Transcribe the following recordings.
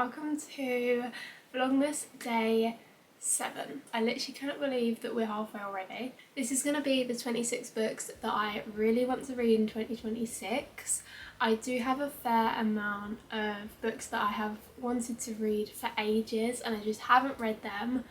welcome to vlogmas day 7. I literally cannot believe that we're halfway already. This is going to be the 26 books that I really want to read in 2026. I do have a fair amount of books that I have wanted to read for ages and I just haven't read them,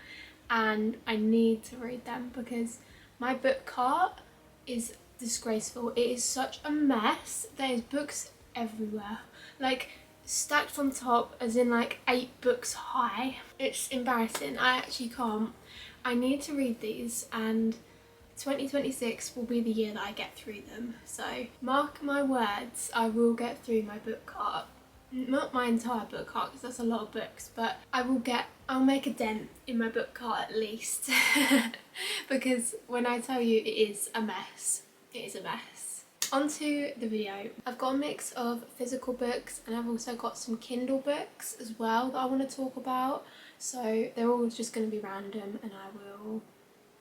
and I need to read them because my book cart is disgraceful. It is such a mess. There's books everywhere, like stacked on top, as in like 8 books high. It's embarrassing. I actually can't. I need to read these, and 2026 will be the year that I get through them. So mark my words, I will get through my book cart. Not my entire book cart because that's a lot of books, but I'll make a dent in my book cart at least. Because when I tell you it is a mess, it is a mess. Onto the video. I've got a mix of physical books and I've also got some Kindle books as well that I want to talk about. So they're all just going to be random and I will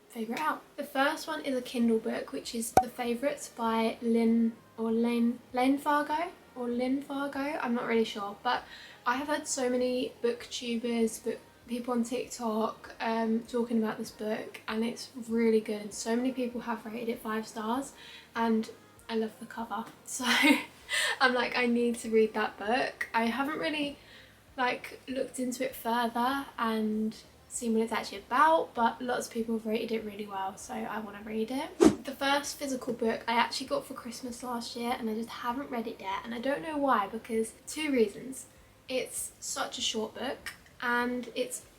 figure it out. The first one is a Kindle book, which is The Favourites by Lynn Fargo. I'm not really sure, but I have had so many booktubers, people on TikTok talking about this book, and it's really good and so many people have rated it 5 stars, and I love the cover, so I'm like, I need to read that book. I haven't really like looked into it further and seen what it's actually about, but lots of people have rated it really well, so I want to read it. The first physical book I actually got for Christmas last year and I just haven't read it yet, and I don't know why, because 2 reasons. It's such a short book, and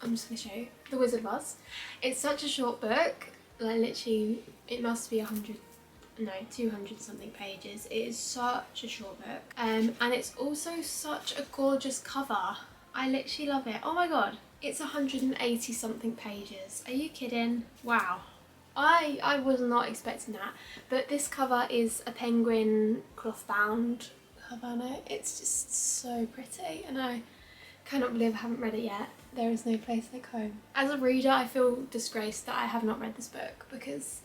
I'm just going to show you, The Wizard of Oz. It's such a short book, like literally it must be 200 something pages. It is such a short book, and it's also such a gorgeous cover. I literally love it. Oh my god, it's 180 something pages. Are you kidding? Wow. I was not expecting that, but this cover is a penguin cloth bound cover on it. It's just so pretty and I cannot believe I haven't read it yet. There is no place like home. As a reader, I feel disgraced that I have not read this book, because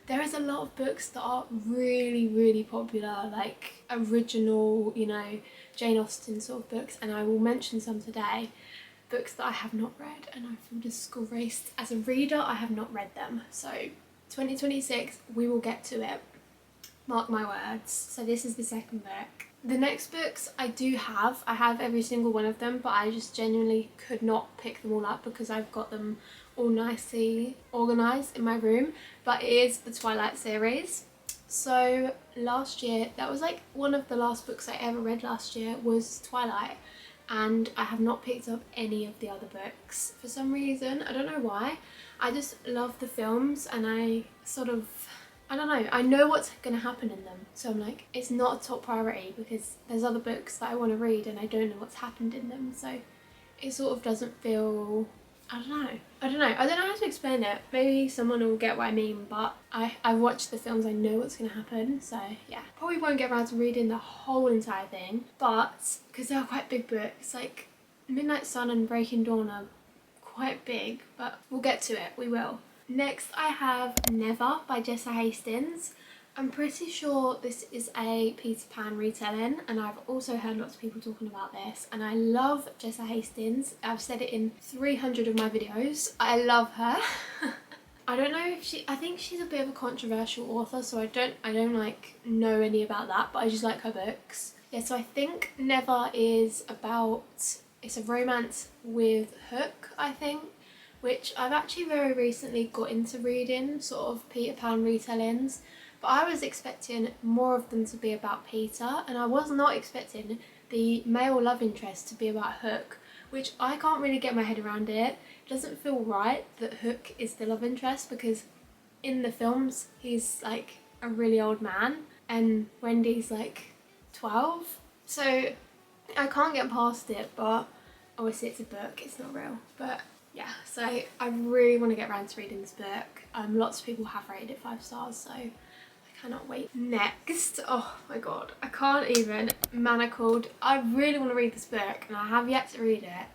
there is a lot of books that are really popular, like original, you know, Jane Austen sort of books, and I will mention some today. Books that I have not read, and I feel disgraced. As a reader, I have not read them. So 2026, we will get to it. Mark my words. So this is the second book. The next books I have every single one of them, but I just genuinely could not pick them all up because I've got them all nicely organised in my room. But it is the Twilight series. So last year, that was like one of the last books I ever read last year was Twilight. And I have not picked up any of the other books for some reason. I don't know why. I just love the films, and I don't know, I know what's going to happen in them, so I'm like, it's not a top priority because there's other books that I want to read and I don't know what's happened in them, so it sort of doesn't feel, I don't know how to explain it. Maybe someone will get what I mean, but I watched the films, I know what's going to happen, so yeah. Probably won't get around to reading the whole entire thing, but because they are quite big books, like Midnight Sun and Breaking Dawn are quite big, but we'll get to it, we will. Next I have Never by Jessa Hastings. I'm pretty sure this is a Peter Pan retelling, and I've also heard lots of people talking about this, and I love Jessa Hastings. I've said it in 300 of my videos. I love her. I don't know if I think she's a bit of a controversial author, so I don't like know any about that, but I just like her books. Yeah, so I think Never is about, it's a romance with Hook, I think, which I've actually very recently got into reading, sort of Peter Pan retellings, but I was expecting more of them to be about Peter, and I was not expecting the male love interest to be about Hook, which I can't really get my head around it. It doesn't feel right that Hook is the love interest, because in the films he's like a really old man and Wendy's like 12, so I can't get past it, but obviously it's a book, it's not real. But yeah, so I really want to get around to reading this book. Lots of people have rated it 5 stars, so I cannot wait. Next, oh my god, I can't even, Manacled. I really want to read this book and I have yet to read it.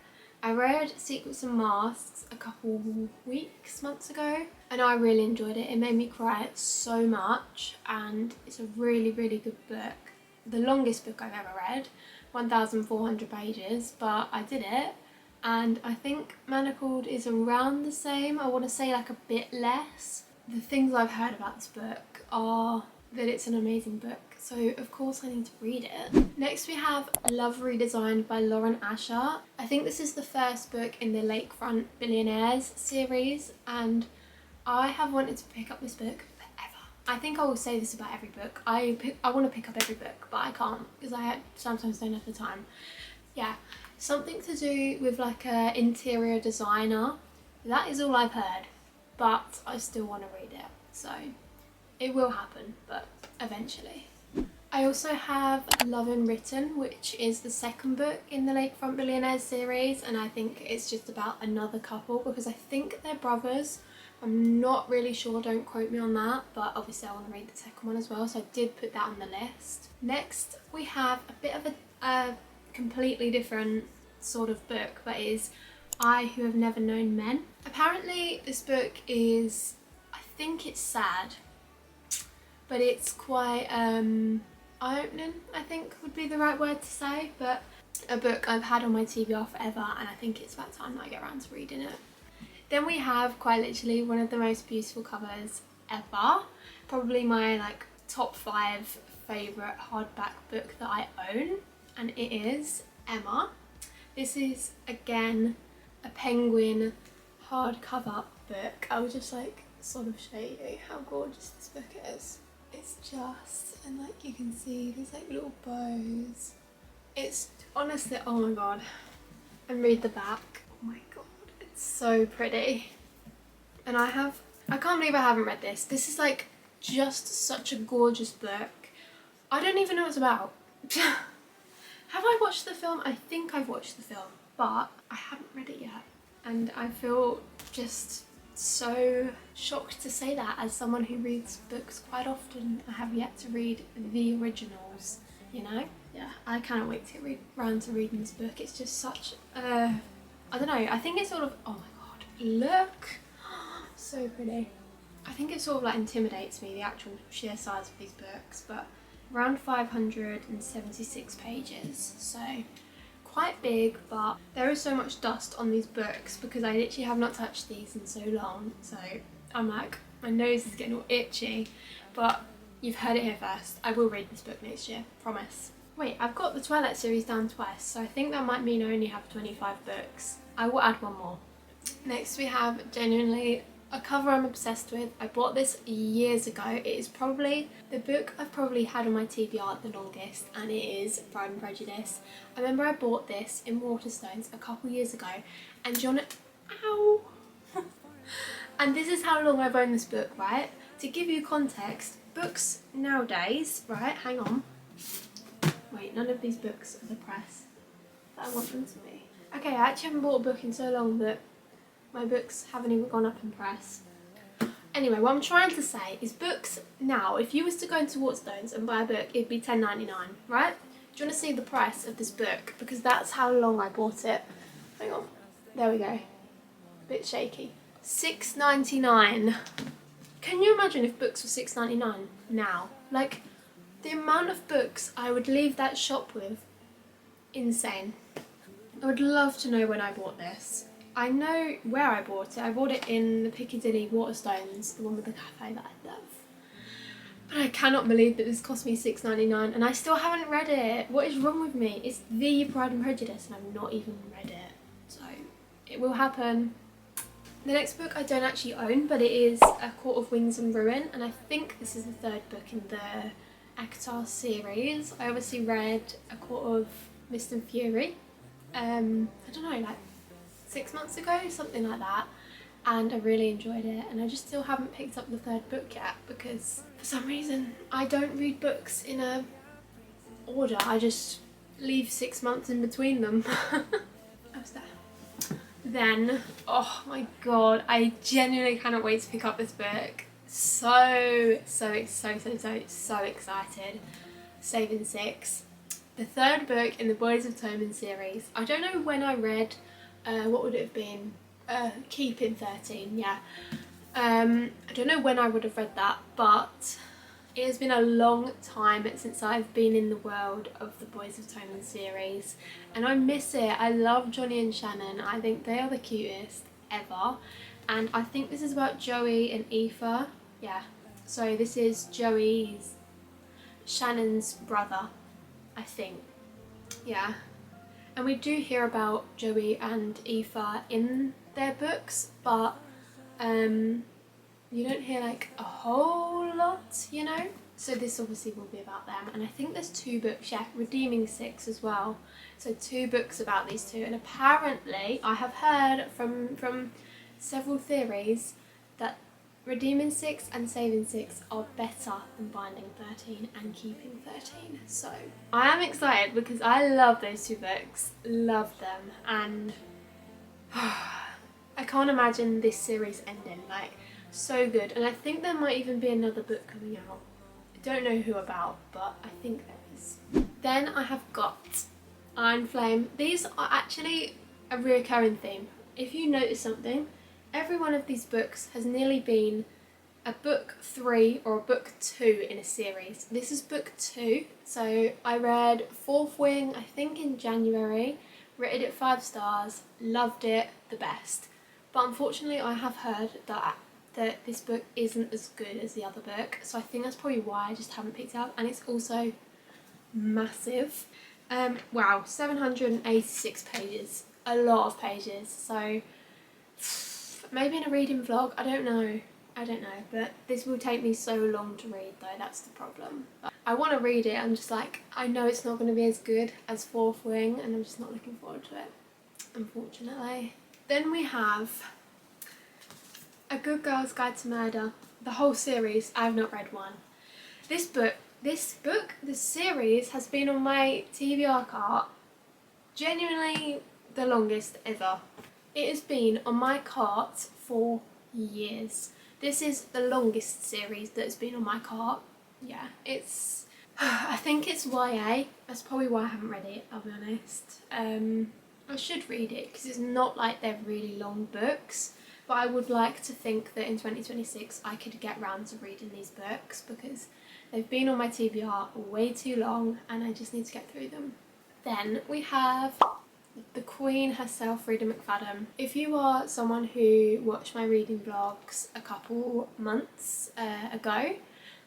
I read Secrets and Masks a couple months ago, and I really enjoyed it. It made me cry so much, and it's a really good book. the longest book I've ever read, 1,400 pages, but I did it. And I think Manacled is around the same. I want to say like a bit less. The things I've heard about this book are that it's an amazing book, so of course I need to read it. Next we have Love Redesigned by Lauren Asher. I think this is the first book in the Lakefront Billionaires series, and I have wanted to pick up this book forever. I think I will say this about every book. I want to pick up every book, but I can't because I sometimes don't have the time. Yeah. Something to do with like a interior designer. That is all I've heard, but I still want to read it. So it will happen, but eventually. I also have Love Unwritten, which is the second book in the Lakefront Billionaires series, and I think it's just about another couple because I think they're brothers. I'm not really sure, don't quote me on that, but obviously I want to read the second one as well, so I did put that on the list. Next we have a bit of a completely different sort of book, but is I Who Have Never Known Men. Apparently this book is, I think it's sad, but it's quite eye-opening, I think would be the right word to say, but a book I've had on my TBR forever, and I think it's about time that I get around to reading it. Then we have quite literally one of the most beautiful covers ever, probably my like top 5 favourite hardback book that I own, and it is Emma. This is again a penguin hardcover book. I'll just like sort of show you how gorgeous this book is. It's just, and like you can see these like little bows. It's honestly, oh my god. And read the back. Oh my god, it's so pretty. And I can't believe I haven't read this. This is like just such a gorgeous book. I don't even know what it's about. Have I watched the film? I think I've watched the film, but I haven't read it yet. And I feel just so shocked to say that as someone who reads books quite often. I have yet to read the originals, you know? Yeah, I cannot wait to get round to reading this book. It's just such I don't know, I think it's sort of, oh my god, look! So pretty. I think it sort of like intimidates me, the actual sheer size of these books, but around 576 pages, so quite big, but there is so much dust on these books because I literally have not touched these in so long, so I'm like, my nose is getting all itchy, but you've heard it here first. I will read this book next year, promise. Wait, I've got the Twilight series down twice, so I think that might mean I only have 25 books. I will add one more. Next we have genuinely a cover I'm obsessed with. I bought this years ago. It is probably the book I've probably had on my TBR the longest, and it is Pride and Prejudice. I remember I bought this in Waterstones a couple years ago, and John, ow! And this is how long I've owned this book, right? To give you context, books nowadays, right, hang on. Wait, none of these books are the press that I want them to be. Okay, I actually haven't bought a book in so long that my books haven't even gone up in press. Anyway, what I'm trying to say is books now, if you was to go into Waterstones and buy a book, it'd be $10.99, right? Do you want to see the price of this book? Because that's how long I bought it. Hang on. There we go. Bit shaky. $6.99. Can you imagine if books were $6.99 now? Like, the amount of books I would leave that shop with, insane. I would love to know when I bought this. I know where I bought it. I bought it in the Piccadilly Waterstones, the one with the cafe that I love. But I cannot believe that this cost me $6.99 and I still haven't read it. What is wrong with me? It's the Pride and Prejudice and I've not even read it. So it will happen. The next book I don't actually own, but it is A Court of Wings and Ruin, and I think this is the third book in the ACOTAR series. I obviously read A Court of Mist and Fury, I don't know, like 6 months ago, something like that, and I really enjoyed it, and I just still haven't picked up the third book yet because for some reason I don't read books in a order. I just leave 6 months in between them. I was there. Then, oh my god, I genuinely cannot wait to pick up this book. So excited. Saving Six, the third book in the Boys of Tommen series. I don't know when I read, what would it have been? Keeping 13, yeah. I don't know when I would have read that, but It has been a long time since I've been in the world of the Boys of Tonan series and I miss it. I love Johnny and Shannon. I think they are the cutest ever, and I think this is about Joey and Aoife. Yeah, so this is Shannon's brother, I think. Yeah, and we do hear about Joey and Aoife in their books, but you don't hear like a whole lot, you know? So this obviously will be about them, and I think there's 2 books, yeah, Redeeming 6 as well. So 2 books about these 2, and apparently I have heard from several theories that Redeeming 6 and Saving 6 are better than Binding 13 and Keeping 13. So I am excited because I love those 2 books, love them, and I can't imagine this series ending, like, so good. And I think there might even be another book coming out. I don't know who about, but I think there is. Then I have got Iron Flame. These are actually a reoccurring theme. If you notice something, every one of these books has nearly been a book 3 or a book 2 in a series. This is book 2. So I read Fourth Wing, I think in January, rated it 5 stars, loved it the best. But unfortunately I have heard that this book isn't as good as the other book, so I think that's probably why I just haven't picked it up, and it's also massive. Wow, 786 pages, a lot of pages, so maybe in a reading vlog, I don't know, but this will take me so long to read though, that's the problem. But I want to read it, I'm just like, I know it's not going to be as good as Fourth Wing, and I'm just not looking forward to it, unfortunately. Then we have A Good Girl's Guide to Murder, the whole series. I have not read one. This series has been on my TBR cart genuinely the longest ever. It has been on my cart for years. This is the longest series that has been on my cart. Yeah, it's, I think it's YA. That's probably why I haven't read it, I'll be honest. I should read it because it's not like they're really long books. But I would like to think that in 2026 I could get round to reading these books because they've been on my TBR way too long and I just need to get through them. Then we have the Queen herself, Rita McFadden. If you are someone who watched my reading vlogs a couple months ago,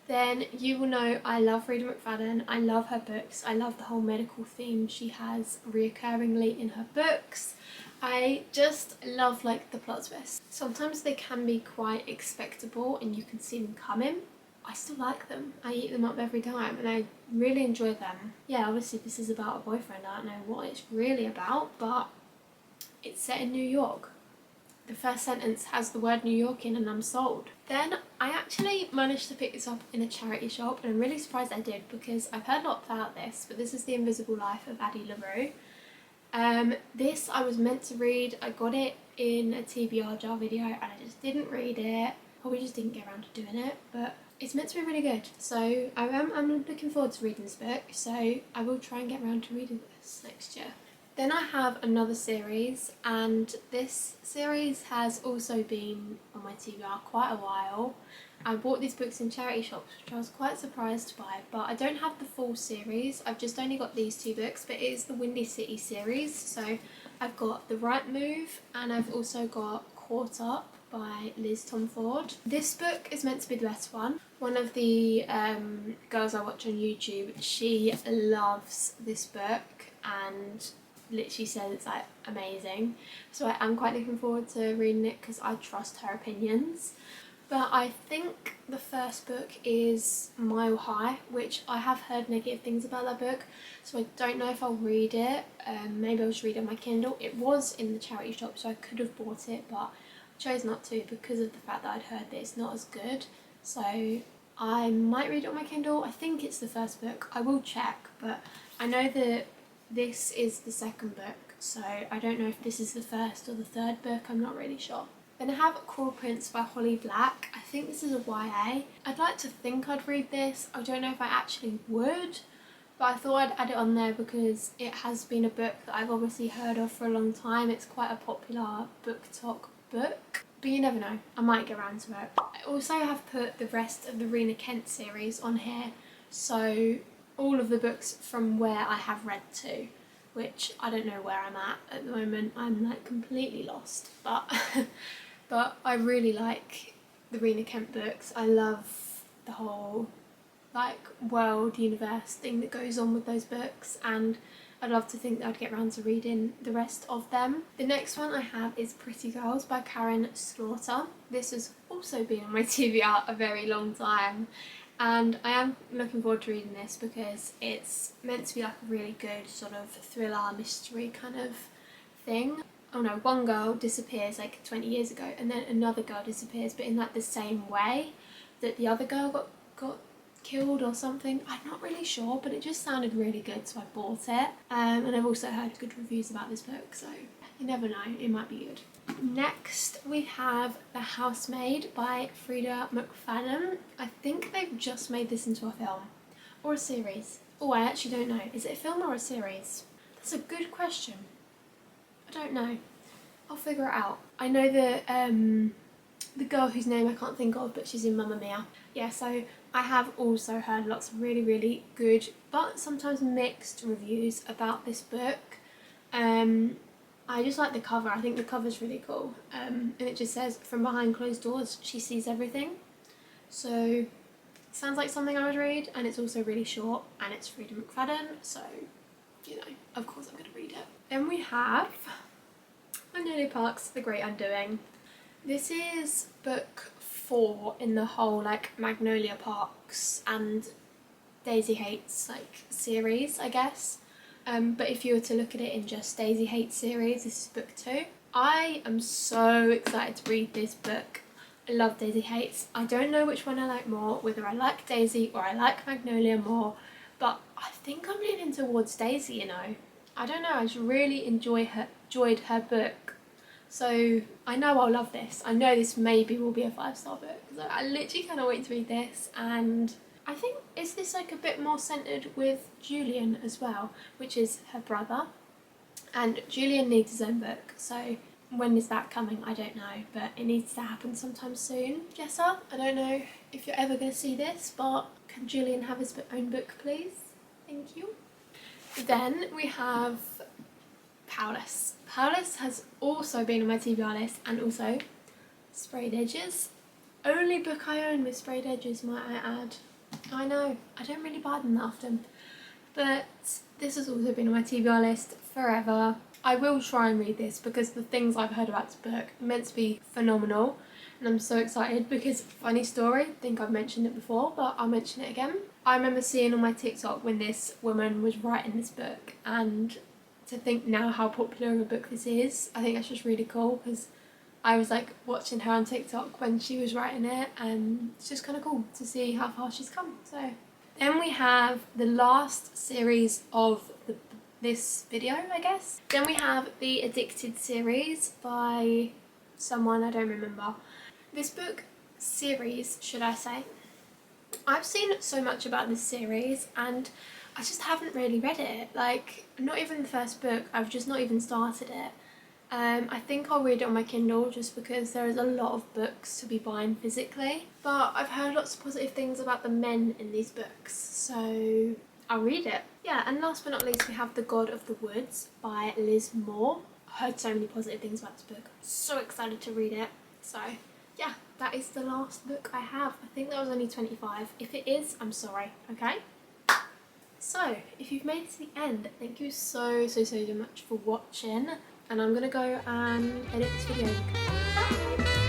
then you will know I love Rita McFadden. I love her books. I love the whole medical theme she has reoccurringly in her books. I just love like the plot twists. Sometimes they can be quite expectable and you can see them coming. I still like them. I eat them up every time and I really enjoy them. Yeah, obviously this is about a boyfriend. I don't know what it's really about, but it's set in New York. The first sentence has the word New York in and I'm sold. Then I actually managed to pick this up in a charity shop and I'm really surprised I did because I've heard a lot about this, but this is The Invisible Life of Addie LaRue. This I was meant to read. I got it in a TBR jar video and I just didn't read it. Probably just didn't get around to doing it, but it's meant to be really good. So I'm looking forward to reading this book, so I will try and get around to reading this next year. Then I have another series, and this series has also been on my TBR quite a while. I bought these books in charity shops, which I was quite surprised by, but I don't have the full series. I've just only got these 2 books, but it is the Windy City series. So I've got The Right Move and I've also got Caught Up by Liz Tomford. This book is meant to be the best one. One of the girls I watch on YouTube, she loves this book and literally says it's like amazing. So I am quite looking forward to reading it because I trust her opinions. But I think the first book is Mile High, which I have heard negative things about that book, so I don't know if I'll read it. Maybe I'll just read it on my Kindle. It was in the charity shop, so I could have bought it, but I chose not to because of the fact that I'd heard that it's not as good. So I might read it on my Kindle. I think it's the first book. I will check, but I know that this is the second book, so I don't know if this is the first or the third book. I'm not really sure. Then I have Cruel Prince by Holly Black. I think this is a YA. I'd like to think I'd read this. I don't know if I actually would, but I thought I'd add it on there because it has been a book that I've obviously heard of for a long time. It's quite a popular book talk book. but you never know, I might get around to it. I also have put the rest of the Rena Kent series on here, so all of the books from where I have read to, which I don't know where I'm at the moment. I'm like completely lost, but but I really like the Rena Kent books. I love the whole like world universe thing that goes on with those books, and I'd love to think that I'd get around to reading the rest of them. The next one I have is Pretty Girls by Karen Slaughter. This has also been on my TBR a very long time, and I am looking forward to reading this because it's meant to be like a really good sort of thriller mystery kind of thing. Oh no, one girl disappears like 20 years ago, and then another girl disappears, but in like the same way that the other girl got killed or something. I'm not really sure, but it just sounded really good, so I bought it. And I've also heard good reviews about this book, so you never know, it might be good. Next we have The Housemaid by Frida McFadden. I think they've just made this into a film or a series. Oh, I actually don't know. Is it a film or a series? That's a good question. I don't know. I'll figure it out. I know that the girl whose name I can't think of, but she's in Mamma Mia. Yeah, so I have also heard lots of really, really good, but sometimes mixed reviews about this book. I just like the cover. I think the cover's really cool. And it just says, "From behind closed doors, she sees everything." So it sounds like something I would read, and it's also really short, and it's Frida McFadden, so, you know, of course I'm going to read it. Then we have Cornelia Park's The Great Undoing. This is book 4 in the whole like Magnolia Parks and Daisy Hates like series, I guess. But if you were to look at it in just Daisy Hates series, this is book 2. I am so excited to read this book. I love Daisy Hates. I don't know which one I like more, whether I like Daisy or I like Magnolia more, but I think I'm leaning towards Daisy, you know. I don't know, I just really enjoyed her book. So I know I'll love this. I know this maybe will be a 5-star book. So I literally cannot wait to read this, and I think, is this like a bit more centred with Julian as well, which is her brother, and Julian needs his own book, so when is that coming? I don't know, but it needs to happen sometime soon. Jessa, I don't know if you're ever going to see this, but can Julian have his own book please? Thank you. Then we have Paulus. Paulus has also been on my TBR list, and also Sprayed Edges. Only book I own with sprayed edges, might I add. I know, I don't really buy them that often, but this has also been on my TBR list forever. I will try and read this because the things I've heard about this book are meant to be phenomenal, and I'm so excited because, funny story, I think I've mentioned it before, but I'll mention it again. I remember seeing on my TikTok when this woman was writing this book, and to think now how popular of a book this is, I think that's just really cool, because I was like watching her on TikTok when she was writing it, and it's just kind of cool to see how far she's come. So then we have the last series of this video, I guess. Then we have the Addicted series by someone I don't remember. This book series, should I say, I've seen so much about this series and I just haven't really read it. Like, not even the first book, I've just not even started it. I think I'll read it on my Kindle just because there is a lot of books to be buying physically. But I've heard lots of positive things about the men in these books, so I'll read it. Yeah, and last but not least we have The God of the Woods by Liz Moore. I heard so many positive things about this book. I'm so excited to read it. So yeah, that is the last book I have. I think that was only 25. If it is, I'm sorry, okay? So, if you've made it to the end, thank you so much for watching. And I'm gonna go and edit this video. Bye!